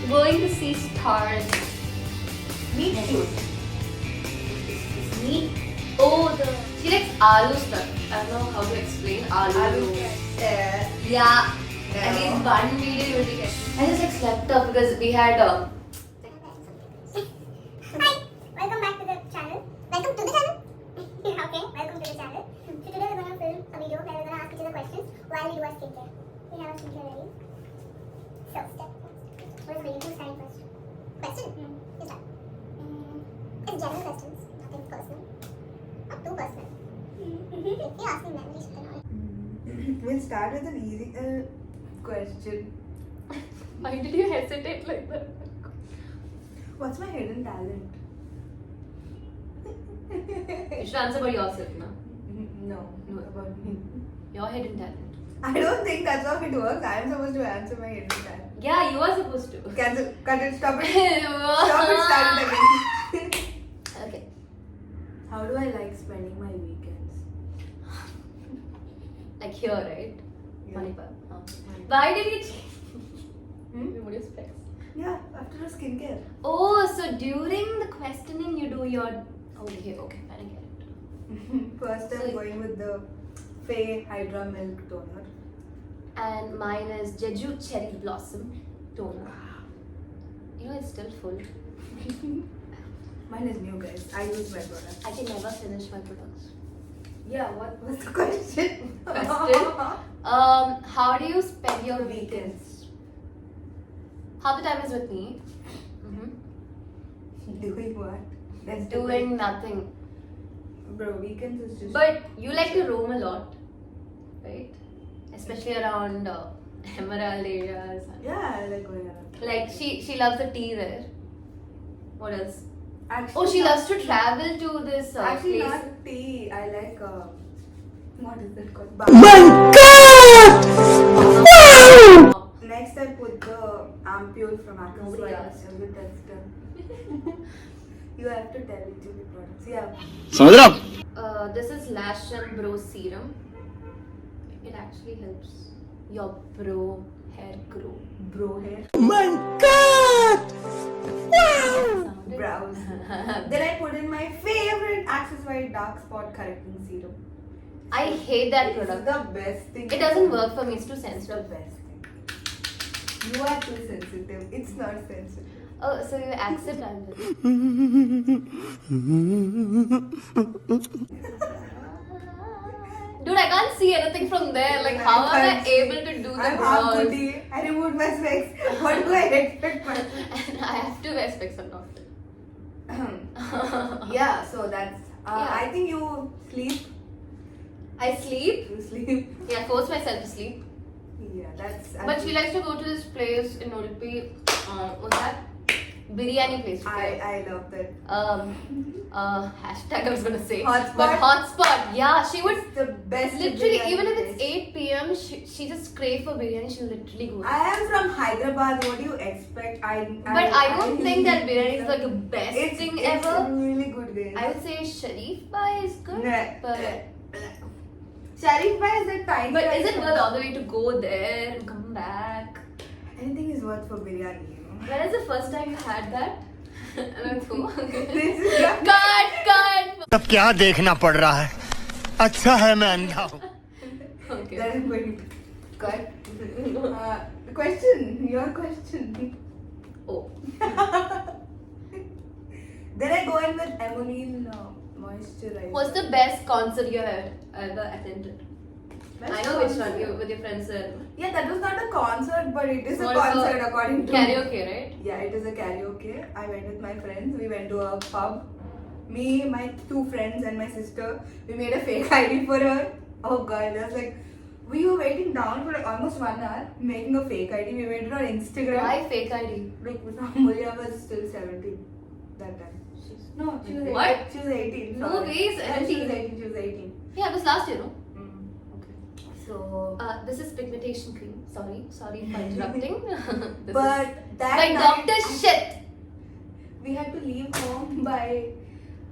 Going to see stars. Meat cute. Meat. Oh, she likes aloo stuff. I don't know how to explain aloo. Yeah. At least one video you will be getting. I just like slept off because we had Hi, welcome back to the channel. Welcome to the channel. Okay, welcome to the channel. So today we're gonna film a video where we're gonna ask each other questions while we do our skincare. We have our skincare ready. So step first. What is ready? Who's starting first? Question? You start. It's general questions, nothing personal. Not too personal. If you ask me memories, then all. We'll start with an easy question. Why did you hesitate like that? What's my hidden talent? You should answer about yourself now. No, about me. Your hidden talent. I don't think that's how it works. I'm supposed to answer my hidden talent. Yeah, you are supposed to. Cancel. Cut it. Stop it. Stop it. Start it again. Okay. How do I like spending my weekends? Like here, right? Yeah. Manipur. Oh. Why did you change? What is specs? Yeah, after a skincare. Oh, so during the questioning you do your... Oh, okay, I get it. First, I'm So- going with the Faye Hydra Milk Toner. And mine is Jeju Cherry Blossom Toner. You know, it's still full. Mine is new, guys. I use my product. I can never finish my products. Yeah, what was the question? How do you spend your weekends? Half the time is with me. Doing what? That's Doing nothing. Bro, weekends is just. But you like to roam a lot, right? Especially around Emerald areas. Yeah, I like going around. Like she loves the tea there. What else? Actually, Oh, she not- loves to travel to this Actually, place. not tea. I like. What is it called? Next, I put the ampule from Access. Nobody asked. You have to tell each of the products. Yeah. This is Lash and Bro Serum. It actually helps your bro hair grow. Bro hair. Sounded- Brows. Then I put in my favorite Access White Dark Spot Correcting Serum. I hate that It's product. the best thing. It doesn't work for me. It's too It's the sensitive. best thing. You are too sensitive. It's not sensitive. Oh, so you accept I'm Dude, I can't see anything from there. Like, how am I able to do the I'm brows? goody. I removed my specs. What do I expect? And I have to wear specs or not. Yeah, so that's. Yeah. I think you sleep. I sleep. You sleep. Yeah, force myself to sleep. Yeah, that's. But she likes to go to this place in Udupi. What's that? Biryani place. I love that. Hashtag I was gonna say. Hotspot? But hotspot. Yeah, she would. It's the best. Literally, biryani even if it's place. 8 p.m., she just crave for biryani. She'll literally go. I am from Hyderabad. What do you expect? But I don't think that biryani is like the best thing it's ever. It's really good, guys. I would say Sharif Bhai is good, but Sharif Bhai is the time. is it worth all the way to go there and come back? Anything is worth for biryani, you know. When is the first time you had that? Let's go. This is the Cut. अब क्या देखना पड़ रहा है अच्छा है मैं अंधा हूँ Okay. that is going to Cut. question. Your question. Oh. Then I go in with Emolene moisturizer. What's the best concert you have ever attended? Best I know which concert? one. You with your friends. Yeah, that was not a concert, but it is a What is concert the- according to Karaoke, right? Yeah, it is a karaoke. I went with my friends. We went to a pub. Me, my 2 friends, and my sister. We made a fake ID for her. Oh god, it was like we were waiting down for like almost 1 hour making a fake ID. We made it on Instagram. Why fake ID? Like Amulya was still 17 that time. No, she was 18. What? She was 18. No sorry. way, Yeah, 17. She was 18. She was 18. Yeah, it was last year, no? Okay. So, This is pigmentation cream. Sorry for interrupting. This but is that by night, Dr. Shit. we had to leave home by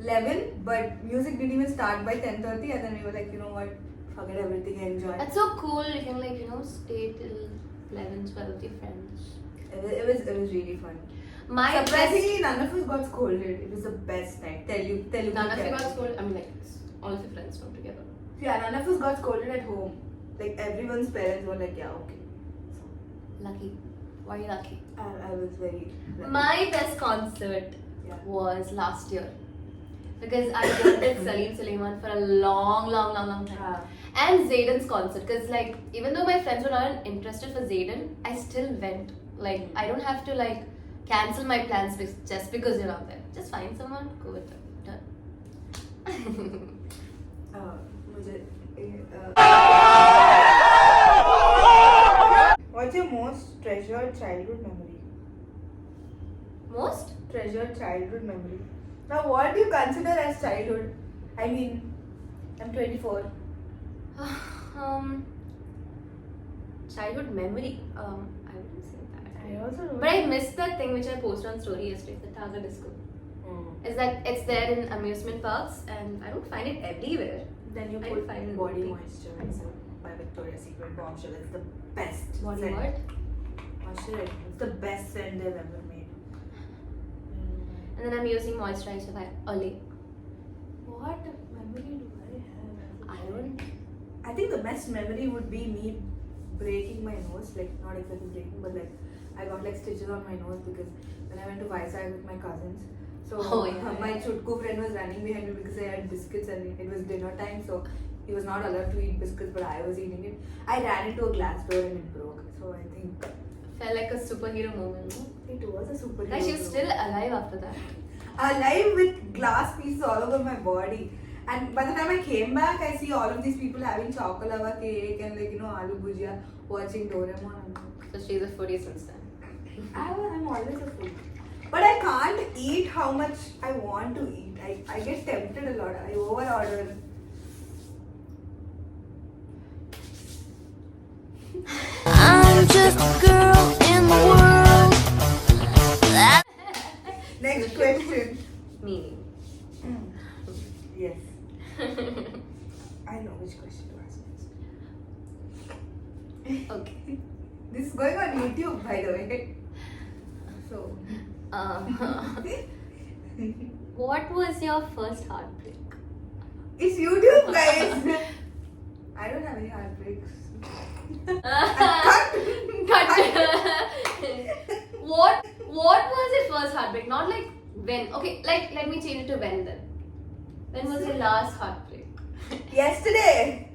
11, but music didn't even start by 10:30, and then we were like, you know what, forget everything and enjoy. That's so cool. You can like, you know, stay till 11, 12 with your friends. It was really fun. My Surprisingly, none of us got scolded. It was the best night. Telugu. none of you got scolded. I mean, like, all of your friends come together. Yeah, none of us got scolded at home. Like everyone's parents were like, yeah, okay. Lucky. Why are you lucky? I was very. Lucky. My best concert Yeah. was last year. Because I wanted Salim Suleiman for a long time. Ah. And Zayden's concert. Because, like, even though my friends were not interested for Zayden, I still went. Like, I don't have to, like, cancel my plans just because you're not there. Just find someone, go with them. Done. What's your most treasured childhood memory? Most? Treasured childhood memory. Now, what do you consider as childhood? I mean, I'm 24. Childhood memory. I wouldn't say that. I also don't. But I missed that thing which I posted on story yesterday, the Taga Disco. Is that it's there in amusement parks and I don't find it everywhere. Then you I put find it body big. moisturizer by Victoria's Secret Bombshell. It's the best. Body scent. what? Moisturizer. It's the best scent they've ever made. And then I'm using moisturizer by Olay. What memory do I have? I don't. I think the best memory would be me breaking my nose. Like, not exactly breaking, but like, I got like stitches on my nose because when I went to Vizag with my cousins. So my Chutku friend was running behind me because I had biscuits and it was dinner time. So he was not allowed to eat biscuits, but I was eating it. I ran into a glass door and it broke. So I think Felt like a superhero moment. No? it was a superhero. Like she was still alive after that. Alive with glass pieces all over my body. And by the time I came back, I see all of these people having chocolava cake and like, you know, aloo bhujia, watching Doraemon. So she's a foodie since then. I'm always a foodie. But I can't eat how much I want to eat. I get tempted a lot. I over-order. I'm just a girl in the world. Next question. Meaning. Yes. I know which question to ask next. Okay. This is going on YouTube, by the way. So. What was your first heartbreak? It's YouTube, guys. I don't have any heartbreaks. What was your first heartbreak? Not like when. Okay, like let me change it to when then. When was your last heartbreak? Yesterday.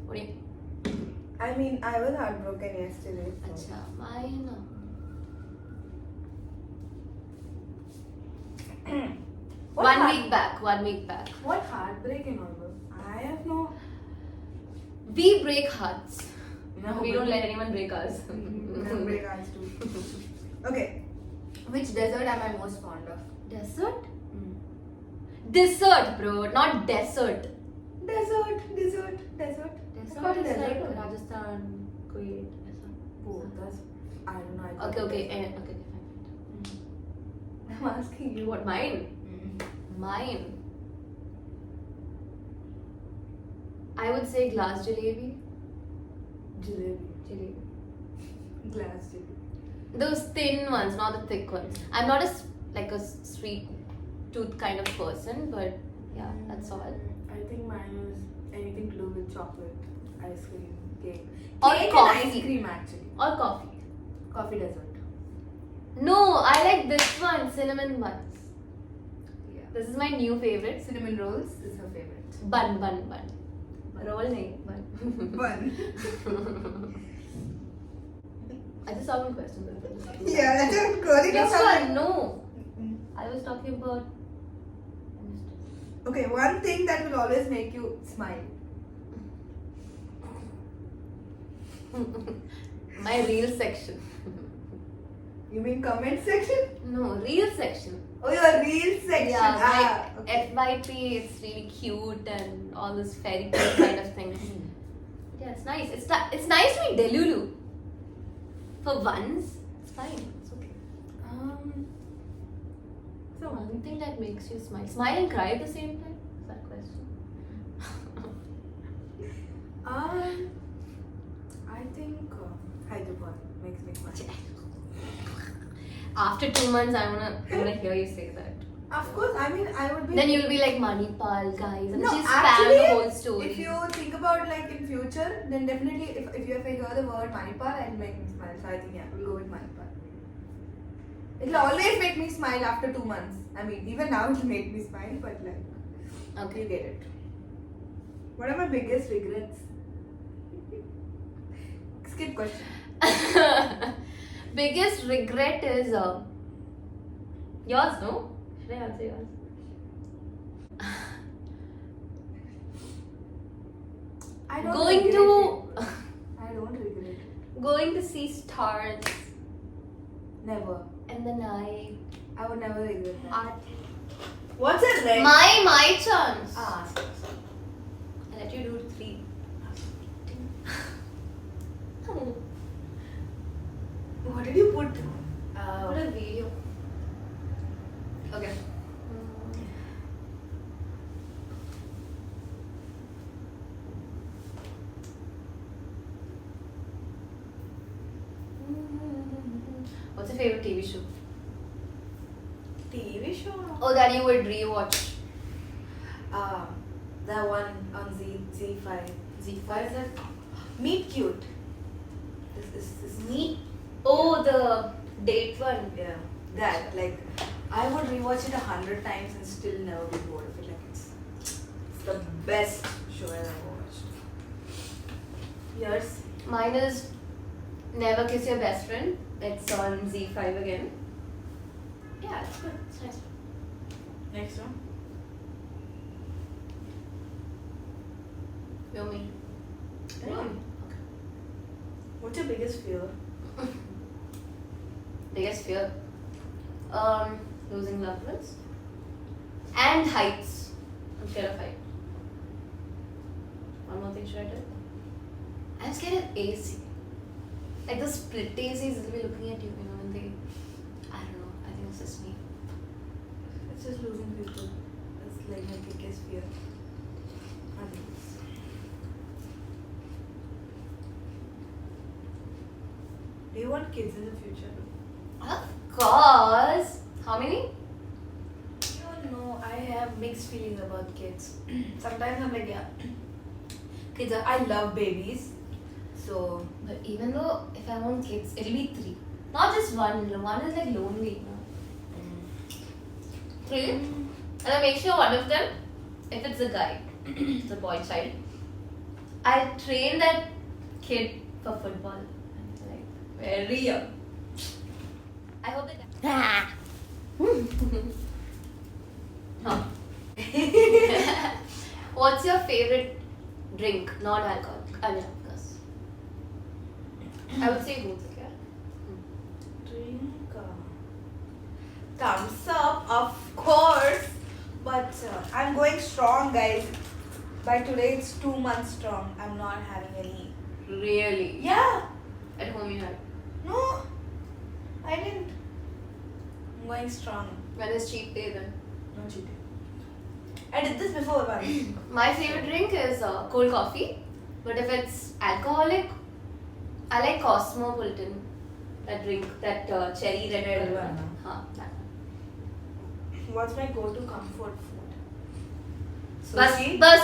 What do you? I mean, I was heartbroken yesterday. So. Acha, mine. What 1 heart- week back. 1 week back. What heartbreak and all that? I have no. We break hearts. No, We don't let anyone break ours. No break ours too. Okay. Which dessert am I most fond of? Dessert? Dessert, bro, not desert. Dessert. Dessert What is dessert? like Rajasthan, Kuwait, dessert. Oh, that's. I don't know. I thought Okay, it was- okay, fine. I'm asking you. What, mine? Mine. I would say glass jalebi. Jalebi. Glass jalebi. Those thin ones, not the thick ones. I'm not like a sweet tooth kind of person, but yeah, that's all. I think mine is anything to do with chocolate, ice cream, cake. Or Cake coffee. and ice cream actually. Or coffee. Coffee dessert. No, I like this one, cinnamon buns. Yeah. This is my new favorite. Cinnamon rolls is her favorite. Bun. Roll nahi, bun. Bun. I just saw one question. Yeah, that's what I'm calling Which up. one? No. I was talking about. Okay, one thing that will always make you smile. My reel section. You mean comment section? No, reel section. Oh, your reel section. Yeah, ah, like FYP, it's really cute and all this fairy tale kind of thing. Yeah, it's nice. It's nice to be Delulu. For once, it's fine. It's okay. So one thing that makes you smile and cry at the same time? Is that a question? makes me smile. After 2 months, I wanna hear you say that. Of course, I mean, I would be. Then you'll be like Manipal, guys, and No, she'll spam actually, the whole story. if you think about like in future, then definitely if you ever hear the word Manipal, it'll make me smile. So I think yeah, we'll go with Manipal. It'll always make me smile after 2 months. I mean, even now it'll make me smile, but like, Okay. you get it. What are my biggest regrets? Skip question. Biggest regret is yours, no? Should I answer yours? I don't Going regret to it. I don't regret it. going to see stars Never. in the night. I would never regret that. Art. What's a red? My chance. Ah, I let you do 3. what did you put? What a video. Okay. What's your favorite TV show? TV show? Oh, that you would rewatch. The one on Z5. Z5 is it? Meet Cute. This Me? Oh, the date one. Yeah, that like I would rewatch it 100 times and still never be bored of it. Like it's the best show I've ever watched. Yours? Mine is Never Kiss Your Best Friend. It's on Z5 again. Yeah, it's good. It's nice. Next one. You're me. Yeah. What's your biggest fear? Biggest fear? Losing loved ones. And heights. I'm scared of height. One more thing should I do? I'm scared of AC. Like the split ACs will be looking at you, you know, when they. I don't know. I think it's just me. It's just losing people. That's like my biggest fear. Do you want kids in the future? Of course. How many? I don't know. I have mixed feelings about kids. Sometimes I'm like, yeah, kids. I love babies. So But even though if I want kids, it'll be 3. Not just one. One is like lonely, you know. 3. And I make sure one of them, if it's a guy, it's a boy child, I'll train that kid for football. Like very young. I hope that. Huh. What's your favorite drink? Non-alcoholic. I mean, of course. I would say both. Okay. drink. Thumbs up, of course. But I'm going strong, guys. By today, it's 2 months strong. I'm not having any. Really? Yeah. At home you had. No. I didn't. I'm going strong. When is cheat day then? No cheating. I did this before once. My favorite drink is cold coffee, but if it's alcoholic, I like Cosmopolitan. That drink, that cherry red Red color one, no? Huh, that one. What's my go-to comfort food? Bus, Sushi. bus.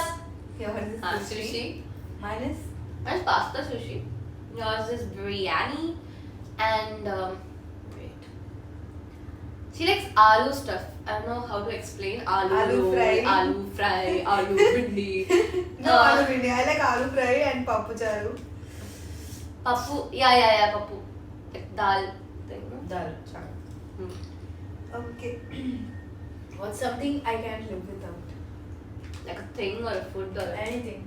Yours is Sushi. Mine is Mine's pasta sushi. Yours is biryani and wait. She likes aloo stuff. I don't know how to explain aloo. Aloo roll, fry. aloo fry, aloo bhindi. no aloo bhindi. I like aloo fry and papu charu. Pappu. Yeah, pappu. Like dal thing. No? Dal charu. Hmm. Okay. What's something I can't live without? Like a thing or a food or Anything.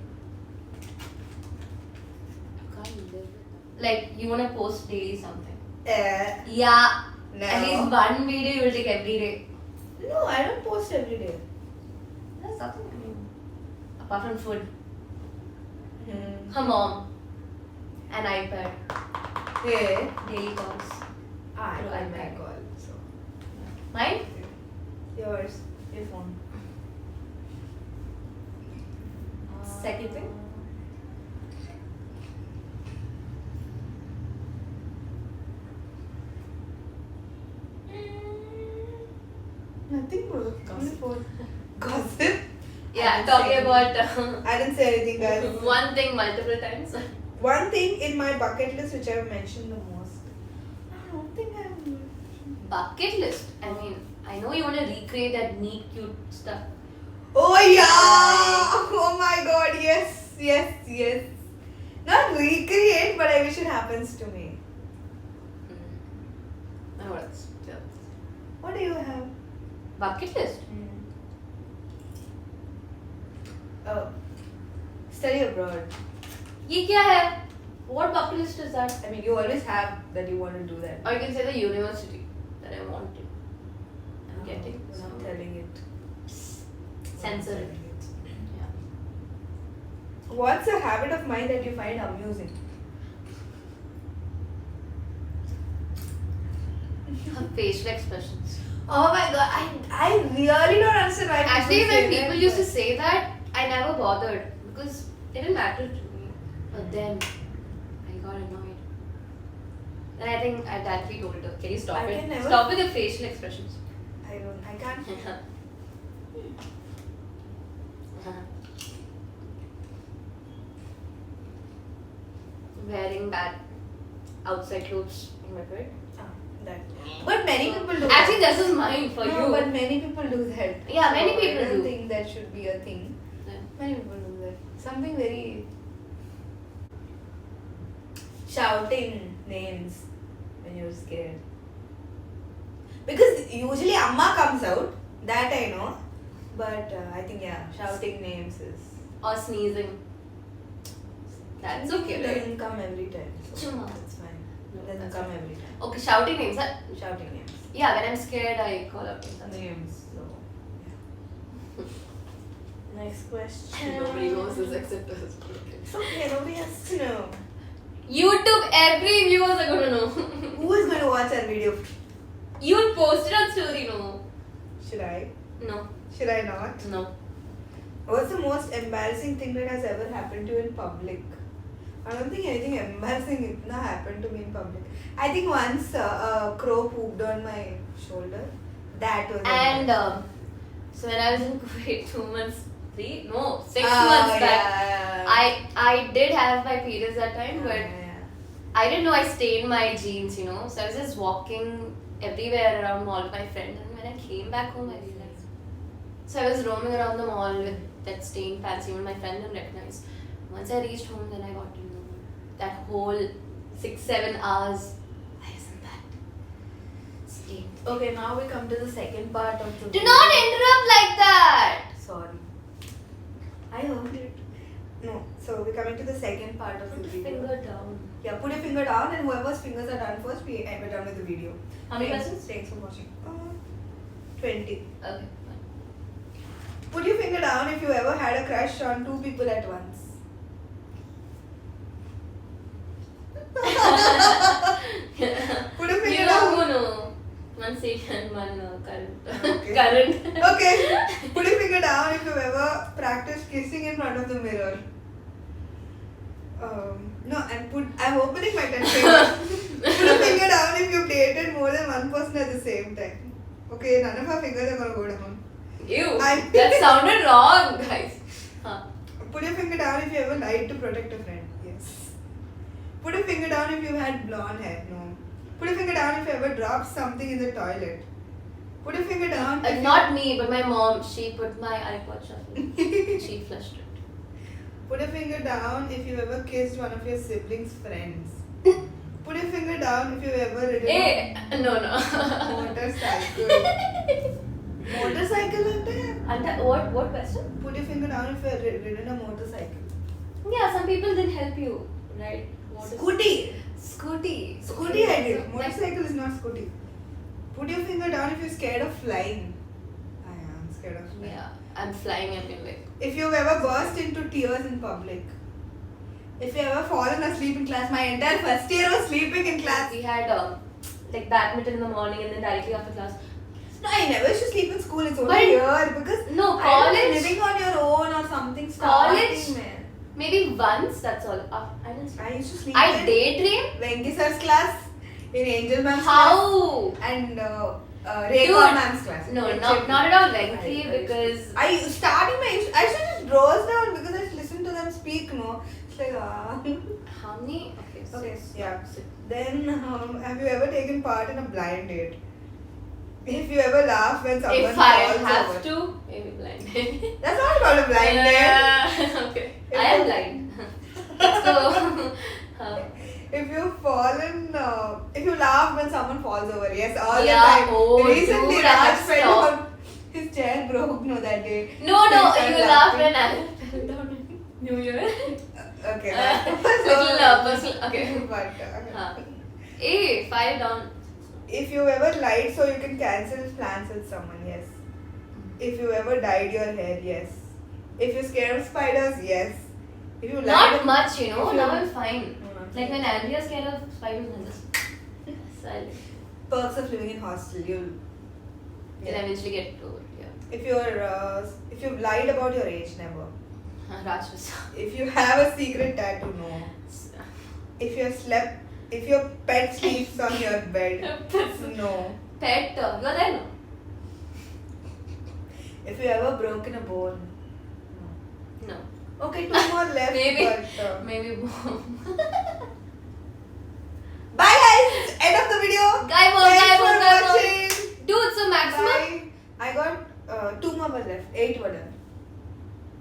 can't live without. Like you wanna post daily something. No. Yeah. At least one video you will take every day. No, I don't post every day. That's nothing. I mean, apart from food. Hmm. Her mom. An iPad. Yeah. Daily calls. I Through like my iPad. call. So. Mine? Yours. Your phone. Second thing? phone. Gossip? Yeah, I didn't talking say about anything. I didn't say anything, guys. one thing multiple times. One thing in my bucket list which I've mentioned the most. I don't think I'm. Bucket list. I mean, I know you want to recreate that neat, cute stuff. Oh yeah! Oh my god, yes, yes, yes. Not recreate, but I wish it happens to me. Now what else? Yeah. What do you have? Bucket list. Oh, study abroad. ये क्या है? What bucket list is that? I mean, you always have that you want to do that. Or you can say the university that I want to. I'm getting. You're not telling it. Censor it. Yeah. What's a habit of mine that you find amusing? Her facial expressions. Oh my god, I really don't understand why Actually, people when say people that. used to say that, I never bothered because it didn't matter to me. But then I got annoyed. And I think I directly told her, can you stop I it? can never- Stop with your facial expressions. I can't. Wearing bad outside clothes in my bed. That. But many people do. Actually, that. this is mine for No, you. but many people do that. Yeah, many So, people I don't do. think that should be a thing. Yeah. Many people do that. Something very shouting names when you're scared. Because usually Amma comes out, that I know. But I think shouting names is. Or sneezing. That's okay, It right? doesn't come every time. So Chuma. that's fine. No, It doesn't that's come fine. every time. Okay, shouting names. Huh? Shouting names. Yeah, when I'm scared, I call out names. Names. So yeah. Next question. Nobody knows this except us. It's okay, nobody has to know. YouTube, every viewers are gonna know. Who is going to watch our video? You'll post it on story, no? Should I? No. Should I not? No. What's the most embarrassing thing that has ever happened to you in public? I don't think anything embarrassing happened to me in public. I think once a crow pooped on my shoulder. That was And embarrassing. so when I was in Kuwait 2 months, 6 months Oh, back, yeah. I did have my periods that time, but Yeah. I didn't know I stained my jeans, you know. So I was just walking everywhere around mall with my friend, and when I came back home, I realized. So I was roaming around the mall with that stained pants, even my friend didn't recognize. Once I reached home, then I got to know that whole 6-7 hours I was in that stained. Okay, now we come to the second part of the Do not interrupt like that! Sorry. I heard it. No, so we're coming to the second part of the Put video. finger down. Yeah, put your finger down and whoever's fingers are done first, we're done with the video. How many Thanks- questions? Thanks for watching. 20. Okay, fine. Put your finger down if you ever had a crush on 2 people at once. Put your finger You down. don't know. One station, one current. Okay. Current. Okay. Put your finger down if you ever practiced kissing in front of the mirror. No, and I'm opening my 10 fingers. Put a finger down if you've dated more than one person at the same time. Okay, none of our fingers are gonna go down. Ew. I- That sounded wrong, guys. Huh. Put your finger down if you ever lied to protect a friend. Yes. Put a finger down if you had blonde hair. No. Put a finger down if you ever dropped something in the toilet. Put a finger down if Not me, but my mom. She put my iPod shuffle. She flushed it. Put a finger down if you ever kissed one of your siblings' friends. Put a finger down if you ever ridden Hey, no, no. a motorcycle. Motorcycle होता है? What question? Put your finger down if you have ridden a motorcycle. Yeah, some people didn't help you, right? What is- Scooty. Scooty. Scooty I did. So, like- Motorcycle is not scooty. Put your finger down if you're scared of flying. I am scared of flying. Yeah, I'm flying. I mean, like. If you've ever burst into tears in public. If you ever fallen asleep in class. My entire first year was sleeping in class. We had like badminton in the morning and then directly after class. No, I never used to sleep in school. It's only But- here because No, I college- was living on your own or something. College? starting, man. Maybe once, that's all. I didn't sleep. I used to sleep I in daydream? Venki sir's class in Angel Man's class. How? And Rekha ma'am's class. No, HFE. not at all lengthy because I used to just doze down because I listened to them speak. No, it's like how many? Okay, Okay, six. yeah. Then have you ever taken part in a blind date? If you ever laugh when someone If I falls have over. to, maybe blind. That's not about a blind date. Okay, If I am you- blind. Let's go. If you've fallen, if you laugh when someone falls over, yes, all Yeah, the time. oh, Recently, dude, I Raj have fell stopped. down. His chair broke, no, that day. No, He started you laughed laughing. when I fell down in New Year. Okay, that was Little personal. Okay. But, Hey, fire down. if you ever lied so you can cancel plans with someone, yes. If you ever dyed your hair, yes. If you're scared of spiders, yes. If you Not lied, much, you know. if you- Now I'm fine. No, I'm Like fine. when Andrea's scared of spiders, I just silent. Perks of living in hostel, you'll. Then eventually get over. Yeah. If you've lied about your age, never. Raj was. If you have a secret tattoo, no. If your pet sleeps on your bed, no. Pet. Because I know. If you ever broken a bone, No. no. Okay, two more left. Maybe. But, Maybe. bye guys! End of the video. Guy mode, Thanks guy for mode, guy mode. watching. Dude, so maximum. Bye. I got 2 more were left. 8 were done.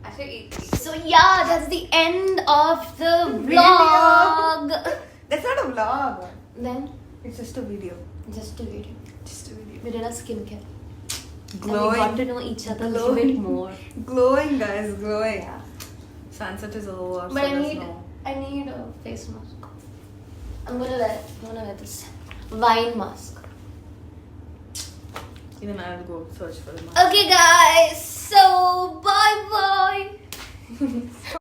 Actually, so yeah, that's the end of the Video. vlog. That's not a vlog. Then, It's just a video. just a video. Just a video. We did our skincare. And we Glowing. got to know each other a little bit more. Glowing, guys, glowing. Yeah. Sunset is over. But so there's no. I need a face mask. I'm gonna wear this wine mask. Even I'll go search for the mask. Okay, guys. So bye bye.